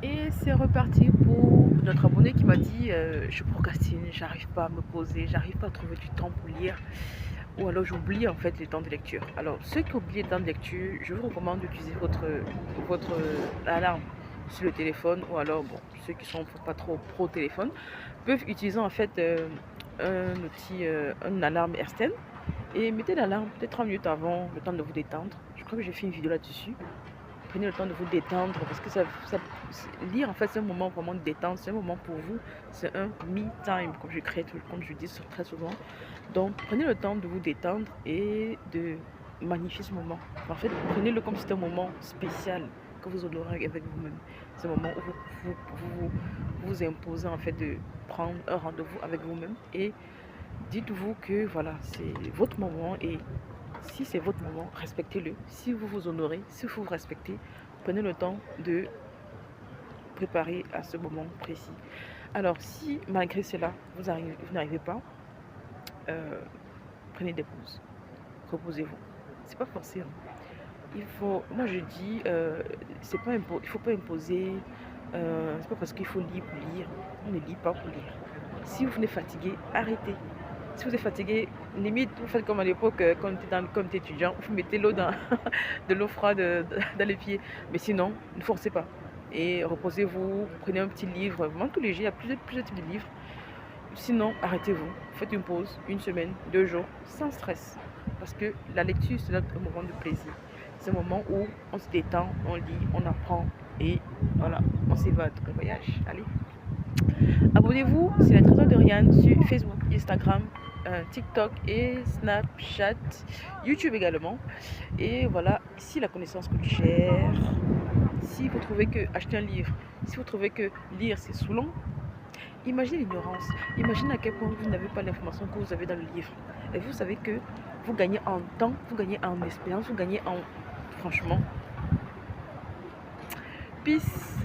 Et c'est reparti pour notre abonné qui m'a dit je procrastine, j'arrive pas à me poser, j'arrive pas à trouver du temps pour lire. Ou alors j'oublie en fait les temps de lecture. Alors ceux qui oublient les temps de lecture, je vous recommande d'utiliser votre alarme sur le téléphone. Ou alors bon, ceux qui sont pas trop pro téléphone peuvent utiliser en fait un outil, une alarme Ersten. Et mettez l'alarme peut-être 30 minutes avant, le temps de vous détendre. Je crois que j'ai fait une vidéo là-dessus. Prenez le temps de vous détendre parce que lire en fait c'est un moment vraiment de détente, c'est un moment pour vous, c'est un me time comme je crée, comme je dis très souvent. Donc prenez le temps de vous détendre et de magnifier ce moment. En fait, prenez-le comme si c'était un moment spécial que vous honorez avec vous-même. C'est un moment où vous imposez en fait de prendre un rendez-vous avec vous-même et dites-vous que voilà, c'est votre moment et si c'est votre moment, respectez-le. Si vous vous honorez, si vous vous respectez, prenez le temps de préparer à ce moment précis. Alors, si malgré cela, vous n'arrivez pas, euh, prenez des pauses. Reposez-vous. C'est pas forcé. Hein. Moi je dis, il faut pas imposer. C'est pas parce qu'il faut lire pour lire. On ne lit pas pour lire. Si vous venez fatigué, arrêtez. Si vous êtes fatigué, limite, vous faites comme à l'époque, quand tu es étudiant, vous mettez l'eau dans de l'eau froide dans les pieds. Mais sinon, ne forcez pas. Et reposez-vous, prenez un petit livre, vraiment tout léger, il y a plusieurs types de livres. Sinon, arrêtez-vous, faites une pause, une semaine, 2 jours, sans stress. Parce que la lecture, c'est un moment de plaisir. C'est un moment où on se détend, on lit, on apprend et voilà, on s'évade, on voyage. Allez. Abonnez-vous, c'est la Trésor de Rianne sur Facebook, Instagram, TikTok et Snapchat, YouTube également. Et voilà, si la connaissance coûte cher, si vous trouvez que acheter un livre, si vous trouvez que lire c'est saoulant, imaginez l'ignorance. Imaginez à quel point vous n'avez pas l'information que vous avez dans le livre. Et vous savez que vous gagnez en temps, vous gagnez en expérience, vous gagnez en... Franchement, peace.